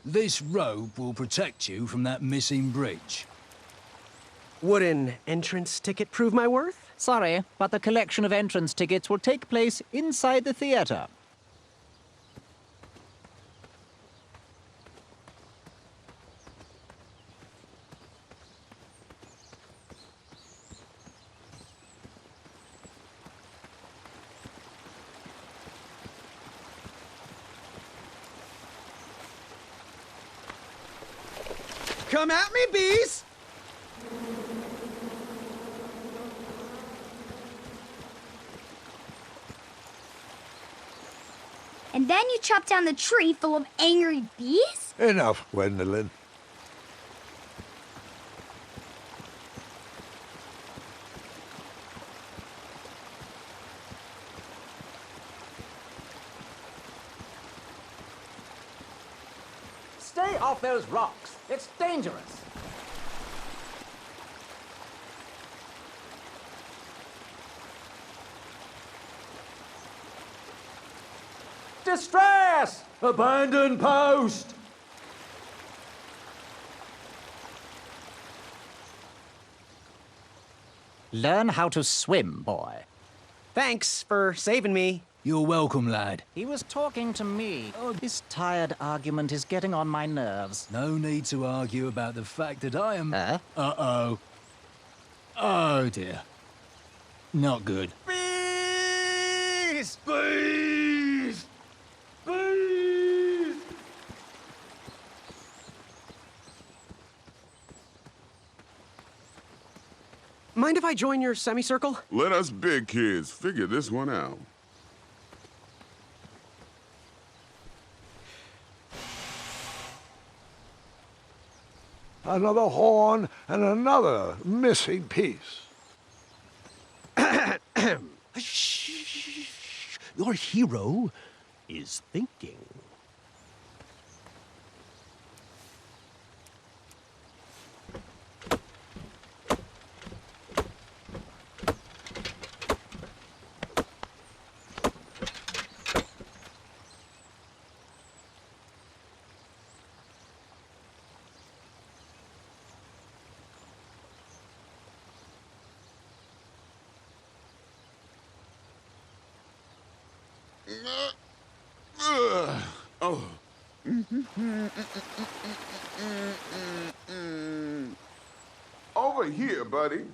This rope will protect you from that missing bridge. Would an entrance ticket prove my worth? Sorry, but the collection of entrance tickets will take place inside the theater. Come at me, bees! And then you chop down the tree full of angry bees? Enough, Gwendolyn. Stay off those rocks. It's dangerous. Distress! Abandon post! Learn how to swim, boy. Thanks for saving me. You're welcome, lad. He was talking to me. Oh, this tired argument is getting on my nerves. No need to argue about the fact that I am... Uh-oh. Oh, dear. Not good. Bees! Bees! Bees! Mind if I join your semicircle? Let us big kids figure this one out. Another horn and another missing piece. Shh. Your hero is thinking. Oh. Over here, buddy.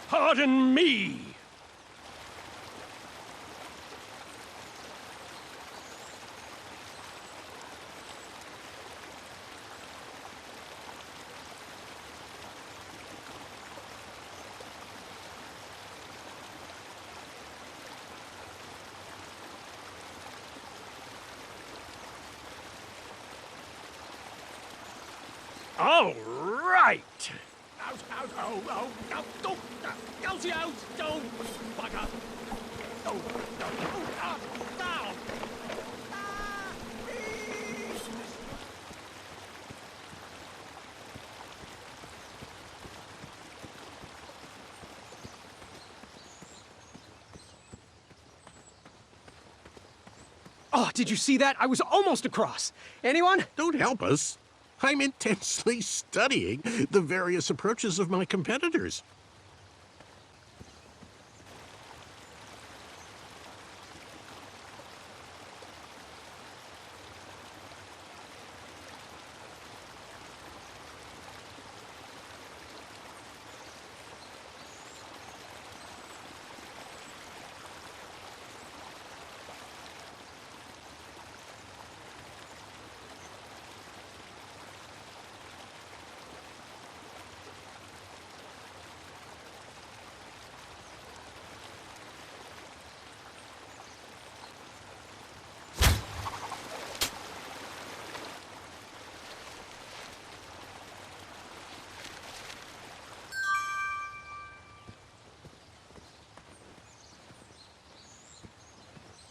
Pardon me. All right. Oh, did you see that? I was almost across. Anyone? Don't help us. I'm intensely studying the various approaches of my competitors.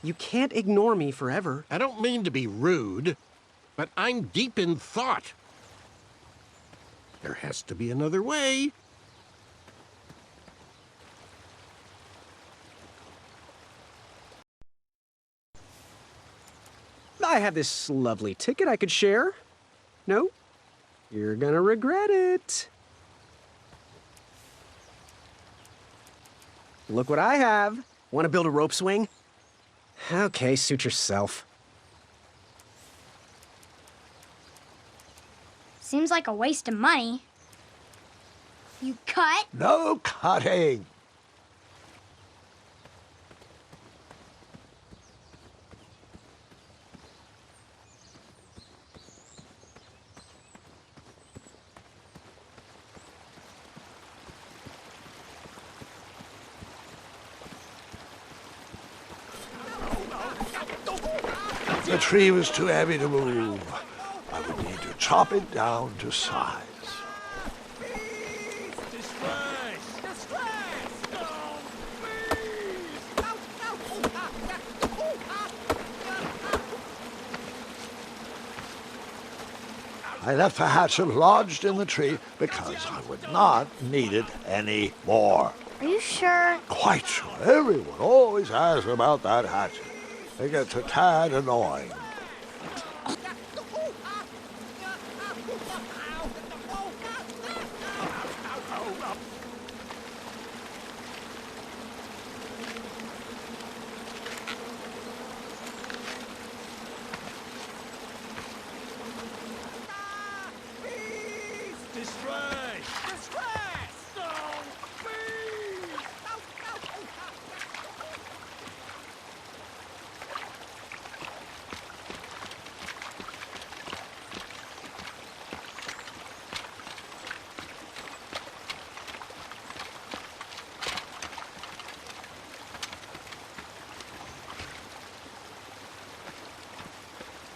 You can't ignore me forever. I don't mean to be rude, but I'm deep in thought. There has to be another way. I have this lovely ticket I could share. No? You're gonna regret it. Look what I have. Want to build a rope swing? Okay, suit yourself. Seems like a waste of money. You cut? No cutting. The tree was too heavy to move. I would need to chop it down to size. I left the hatchet lodged in the tree because I would not need it any more. Are you sure? Quite sure. Everyone always asks about that hatchet. It gets a tad annoying.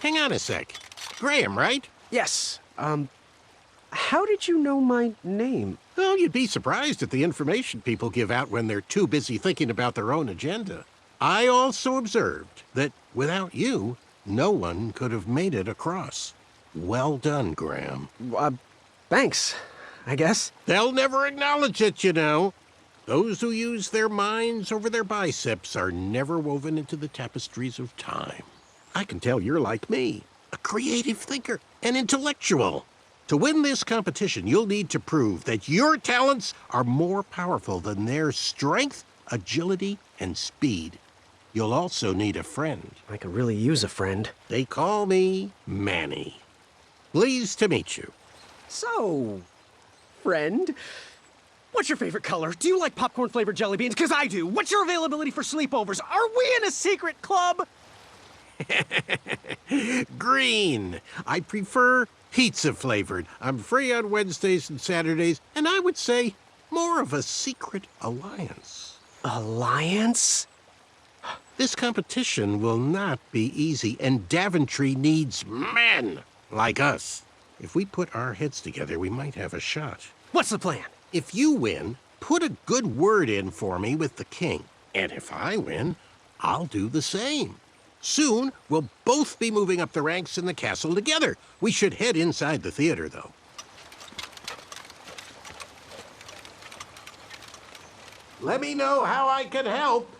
Hang on a sec. Graham, right? Yes, how did you know my name? Well, you'd be surprised at the information people give out when they're too busy thinking about their own agenda. I also observed that without you, no one could have made it across. Well done, Graham. Thanks, I guess. They'll never acknowledge it, you know. Those who use their minds over their biceps are never woven into the tapestries of time. I can tell you're like me, a creative thinker, an intellectual. To win this competition, you'll need to prove that your talents are more powerful than their strength, agility, and speed. You'll also need a friend. I could really use a friend. They call me Manny. Pleased to meet you. So, friend, what's your favorite color? Do you like popcorn-flavored jelly beans? Because I do. What's your availability for sleepovers? Are we in a secret club? Green. I prefer pizza-flavored. I'm free on Wednesdays and Saturdays, and I would say more of a secret alliance. Alliance? This competition will not be easy, and Daventry needs men like us. If we put our heads together, we might have a shot. What's the plan? If you win, put a good word in for me with the king. And if I win, I'll do the same. Soon, we'll both be moving up the ranks in the castle together. We should head inside the theater, though. Let me know how I can help.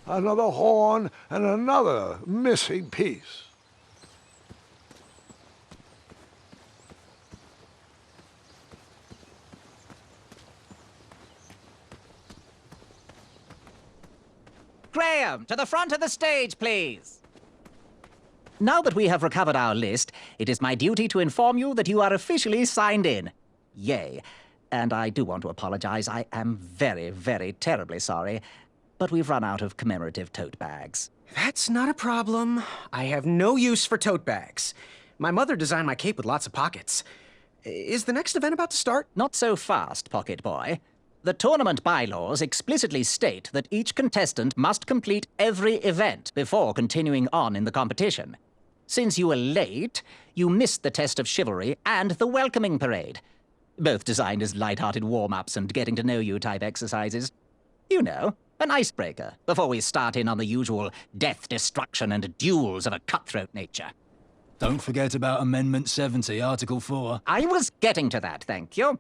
Another horn and another missing piece. Graham, to the front of the stage, please. Now that we have recovered our list, it is my duty to inform you that you are officially signed in. Yay. And I do want to apologize. I am very, very terribly sorry. But we've run out of commemorative tote bags. That's not a problem. I have no use for tote bags. My mother designed my cape with lots of pockets. Is the next event about to start? Not so fast, Pocket Boy. The tournament bylaws explicitly state that each contestant must complete every event before continuing on in the competition. Since you were late, you missed the test of chivalry and the welcoming parade. Both designed as light-hearted warm-ups and getting-to-know-you type exercises. You know, an icebreaker before we start in on the usual death, destruction, and duels of a cutthroat nature. Don't forget about Amendment 70, Article 4. I was getting to that, thank you.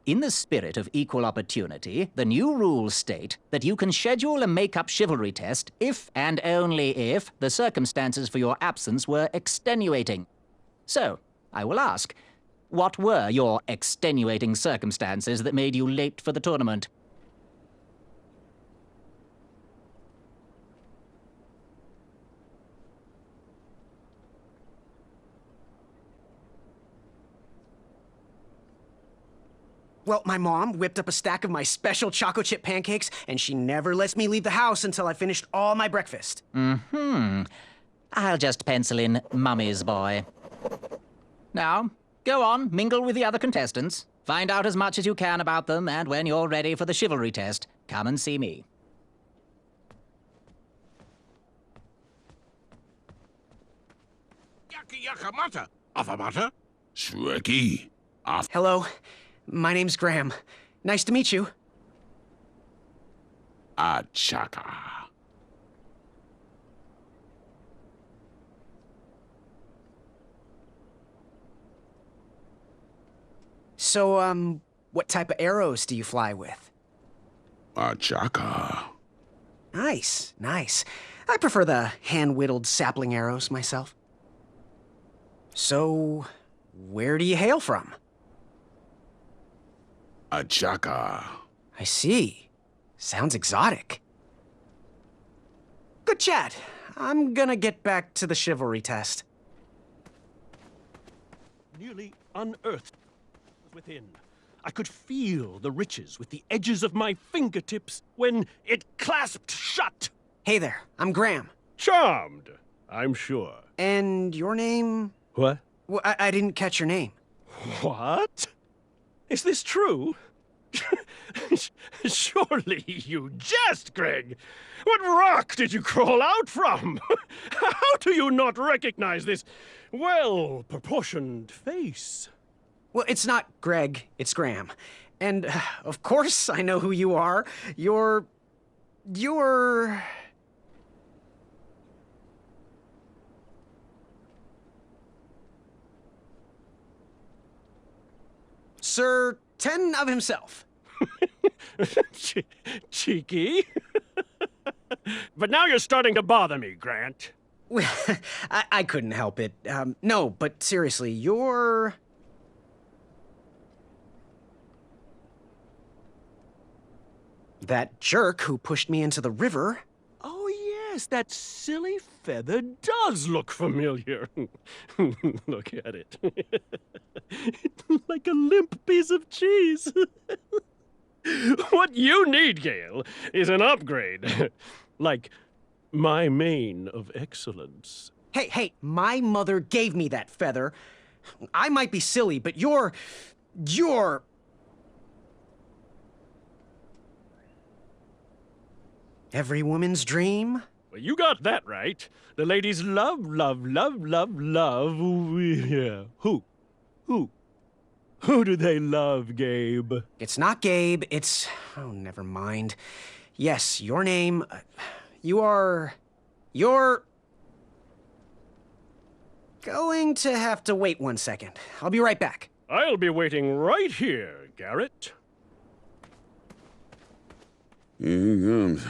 In the spirit of equal opportunity, the new rules state that you can schedule a make-up chivalry test if and only if the circumstances for your absence were extenuating. So, I will ask, what were your extenuating circumstances that made you late for the tournament? Well, my mom whipped up a stack of my special chocolate chip pancakes, and she never lets me leave the house until I finished all my breakfast. I'll just pencil in Mummy's boy. Now, go on, mingle with the other contestants. Find out as much as you can about them, and when you're ready for the chivalry test, come and see me. Yaka yaka mata. Avamata? Shrekky. Hello, my name's Graham. Nice to meet you. Achaka. So, what type of arrows do you fly with? Achaka. Nice, nice. I prefer the hand-whittled sapling arrows myself. So, where do you hail from? Achaka. I see. Sounds exotic. Good chat. I'm gonna get back to the chivalry test. Nearly unearthed within. I could feel the riches with the edges of my fingertips when it clasped shut. Hey there, I'm Graham. Charmed, I'm sure. And your name? What? Well, I didn't catch your name. What? Is this true? Surely you jest, Greg. What rock did you crawl out from? How do you not recognize this well-proportioned face? Well, it's not Greg, it's Graham. And, of course, I know who you are. You're... Sir Ten of himself. Cheeky. But now you're starting to bother me, Grant. Well, I couldn't help it. No, but seriously, you're... that jerk who pushed me into the river. Oh, yes, that silly feather does look familiar. Look at it. Like a limp piece of cheese. What you need, Gale, is an upgrade. Like my mane of excellence. Hey, my mother gave me that feather. I might be silly, but you're... every woman's dream? Well, you got that right. The ladies love. Yeah. Who? Who do they love, Gabe? It's not Gabe, it's... oh, never mind. Yes, your name... you're... going to have to wait 1 second. I'll be right back. I'll be waiting right here, Garrett. Here he comes.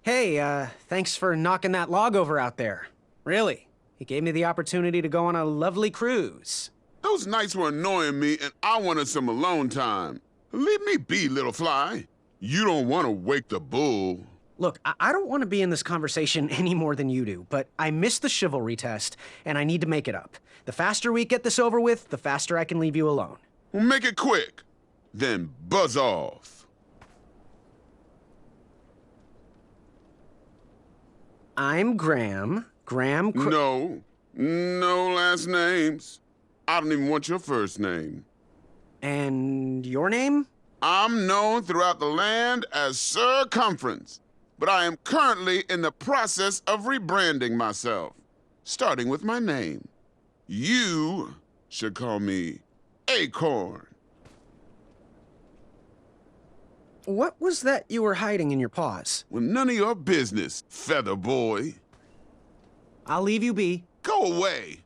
Hey, thanks for knocking that log over out there. Really. It gave me the opportunity to go on a lovely cruise. Those nights were annoying me, and I wanted some alone time. Leave me be, little fly. You don't want to wake the bull. Look, I don't want to be in this conversation any more than you do, but I missed the chivalry test, and I need to make it up. The faster we get this over with, the faster I can leave you alone. Well, make it quick. Then buzz off. I'm Graham. No last names. I don't even want your first name. And your name? I'm known throughout the land as Circumference, but I am currently in the process of rebranding myself, starting with my name. You should call me Acorn. What was that you were hiding in your paws? Well, none of your business, Feather Boy. I'll leave you be. Go away.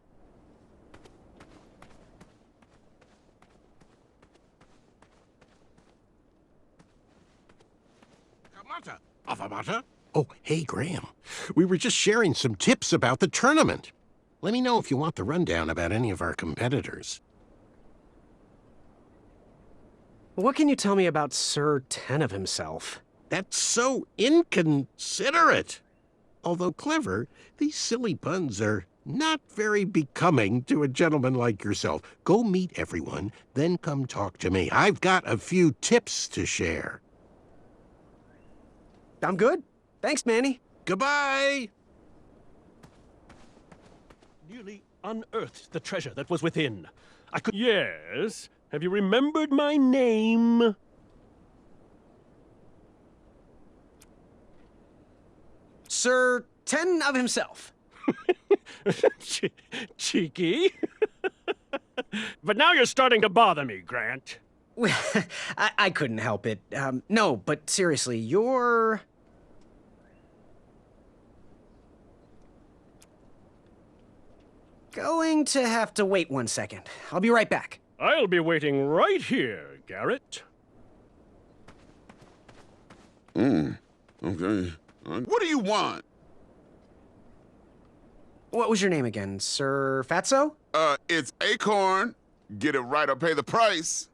Avamata? Oh, hey, Graham. We were just sharing some tips about the tournament. Let me know if you want the rundown about any of our competitors. What can you tell me about Sir Tenov himself? That's so inconsiderate. Although clever, these silly puns are not very becoming to a gentleman like yourself. Go meet everyone, then come talk to me. I've got a few tips to share. I'm good. Thanks, Manny. Goodbye! Nearly unearthed the treasure that was within. I could. Yes. Have you remembered my name? Sir Tenov himself. Cheeky. But now you're starting to bother me, Grant. I couldn't help it. No, but seriously, you're... going to have to wait 1 second. I'll be right back. I'll be waiting right here, Garrett. Okay. What do you want? What was your name again? Sir Fatso? It's Acorn. Get it right or pay the price.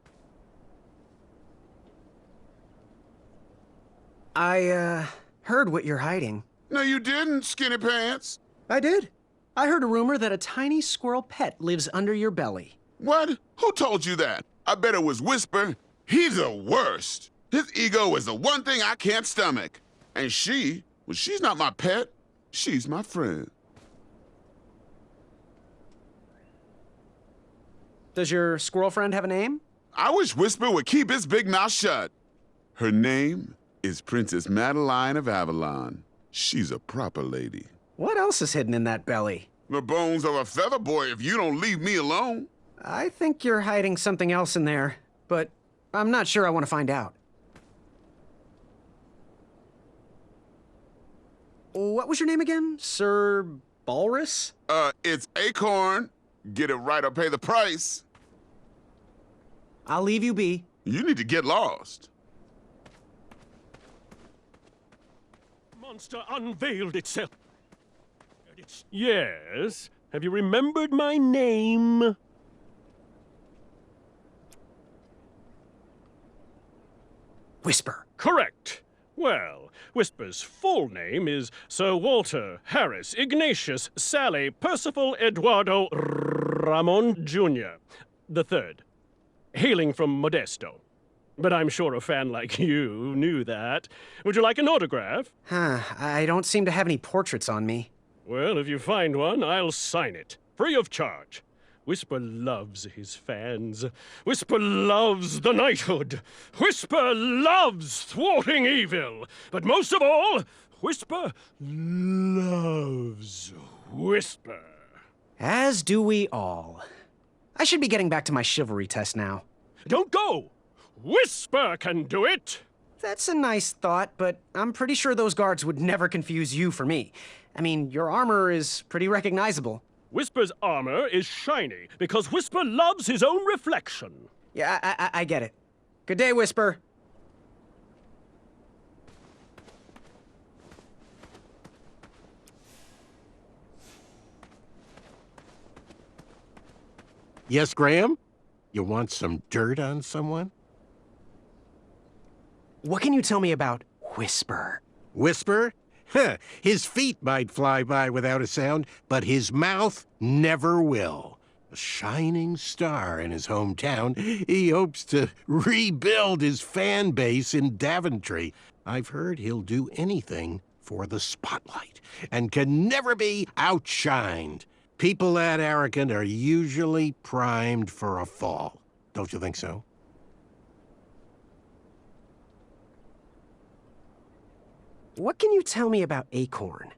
I, heard what you're hiding. No, you didn't, Skinny Pants. I did. I heard a rumor that a tiny squirrel pet lives under your belly. What? Who told you that? I bet it was Whisper. He's the worst. His ego is the one thing I can't stomach. And she, well, she's not my pet. She's my friend. Does your squirrel friend have a name? I wish Whisper would keep his big mouth shut. Her name is Princess Madeline of Avalon. She's a proper lady. What else is hidden in that belly? The bones of a feather boy if you don't leave me alone. I think you're hiding something else in there, but I'm not sure I want to find out. What was your name again? Sir Balrus? It's Acorn. Get it right or pay the price. I'll leave you be. You need to get lost. Monster unveiled itself. Yes. Have you remembered my name? Whisper. Correct. Well, Whisper's full name is Sir Walter Harris Ignatius Sally Percival Eduardo Ramon Jr. the Third, hailing from Modesto. But I'm sure a fan like you knew that. Would you like an autograph? I don't seem to have any portraits on me. Well, if you find one, I'll sign it, free of charge. Whisper loves his fans. Whisper loves the knighthood. Whisper loves thwarting evil. But most of all, Whisper loves Whisper. As do we all. I should be getting back to my chivalry test now. Don't go! Whisper can do it! That's a nice thought, but I'm pretty sure those guards would never confuse you for me. I mean, your armor is pretty recognizable. Whisper's armor is shiny because Whisper loves his own reflection. Yeah, I get it. Good day, Whisper. Yes, Graham? You want some dirt on someone? What can you tell me about Whisper? Whisper? Huh, his feet might fly by without a sound, but his mouth never will. A shining star in his hometown, he hopes to rebuild his fan base in Daventry. I've heard he'll do anything for the spotlight and can never be outshined. People that arrogant are usually primed for a fall. Don't you think so? What can you tell me about Acorn?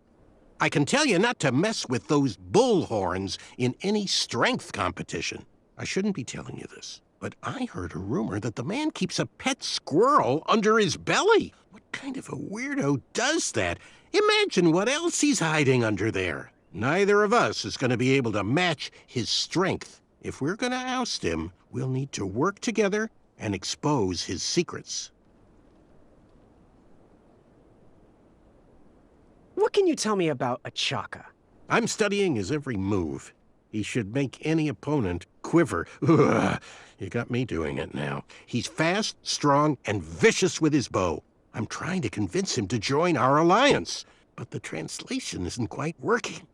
I can tell you not to mess with those bullhorns in any strength competition. I shouldn't be telling you this, but I heard a rumor that the man keeps a pet squirrel under his belly. What kind of a weirdo does that? Imagine what else he's hiding under there. Neither of us is going to be able to match his strength. If we're going to oust him, we'll need to work together and expose his secrets. What can you tell me about Achaka? I'm studying his every move. He should make any opponent quiver. Ugh, you got me doing it now. He's fast, strong, and vicious with his bow. I'm trying to convince him to join our alliance, but the translation isn't quite working.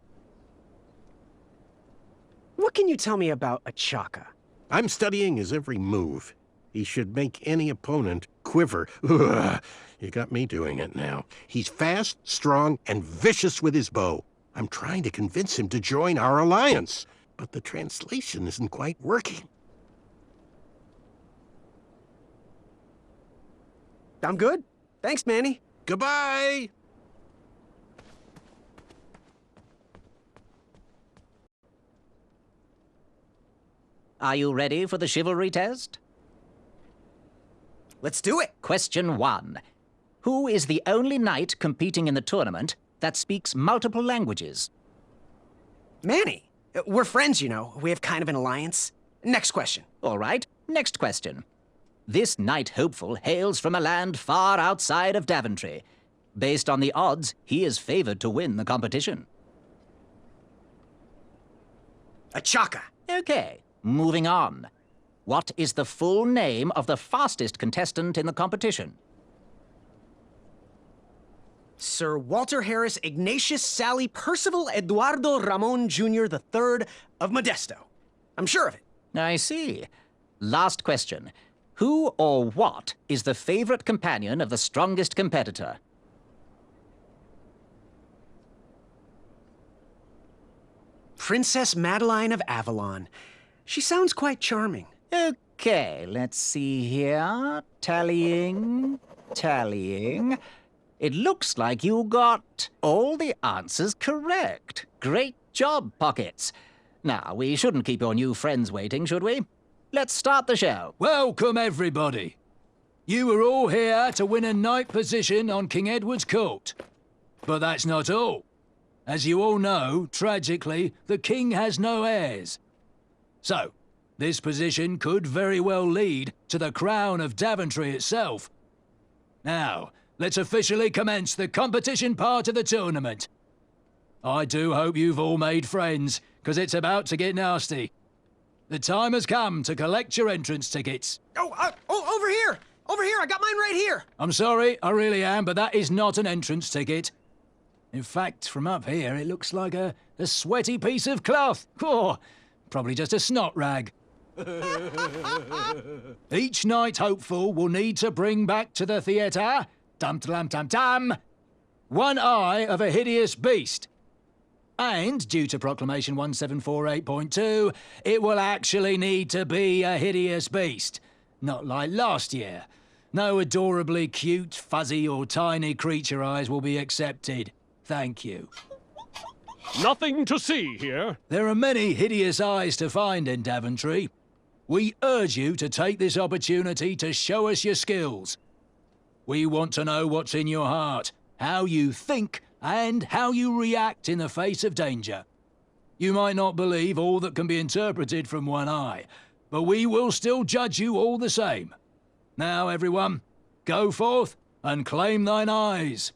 What can you tell me about Achaka? I'm studying his every move. He should make any opponent quiver. Ugh, you got me doing it now. He's fast, strong, and vicious with his bow. I'm trying to convince him to join our alliance, but the translation isn't quite working. I'm good. Thanks, Manny. Goodbye! Are you ready for the chivalry test? Let's do it. Question 1. Who is the only knight competing in the tournament that speaks multiple languages? Manny. We're friends, you know. We have kind of an alliance. Next question. All right, next question. This knight hopeful hails from a land far outside of Daventry. Based on the odds, he is favored to win the competition. Achaka. Okay, moving on. What is the full name of the fastest contestant in the competition? Sir Walter Harris Ignatius Sally Percival Eduardo Ramon Jr. III of Modesto. I'm sure of it. I see. Last question. Who or what is the favorite companion of the strongest competitor? Princess Madeline of Avalon. She sounds quite charming. Okay, let's see here. Tallying. It looks like you got all the answers correct. Great job, Pockets. Now, we shouldn't keep your new friends waiting, should we? Let's start the show. Welcome, everybody. You are all here to win a knight position on King Edward's court. But that's not all. As you all know, tragically, the king has no heirs. So, this position could very well lead to the crown of Daventry itself. Now, let's officially commence the competition part of the tournament. I do hope you've all made friends, because it's about to get nasty. The time has come to collect your entrance tickets. Oh, over here! Over here! I got mine right here! I'm sorry, I really am, but that is not an entrance ticket. In fact, from up here, it looks like a sweaty piece of cloth. Oh, probably just a snot rag. Each knight hopeful will need to bring back to the theatre, dum-dum-dum-dum, one eye of a hideous beast. And, due to Proclamation 1748.2, it will actually need to be a hideous beast. Not like last year. No adorably cute, fuzzy or tiny creature eyes will be accepted. Thank you. Nothing to see here. There are many hideous eyes to find in Daventry. We urge you to take this opportunity to show us your skills. We want to know what's in your heart, how you think, and how you react in the face of danger. You might not believe all that can be interpreted from one eye, but we will still judge you all the same. Now, everyone, go forth and claim thine eyes.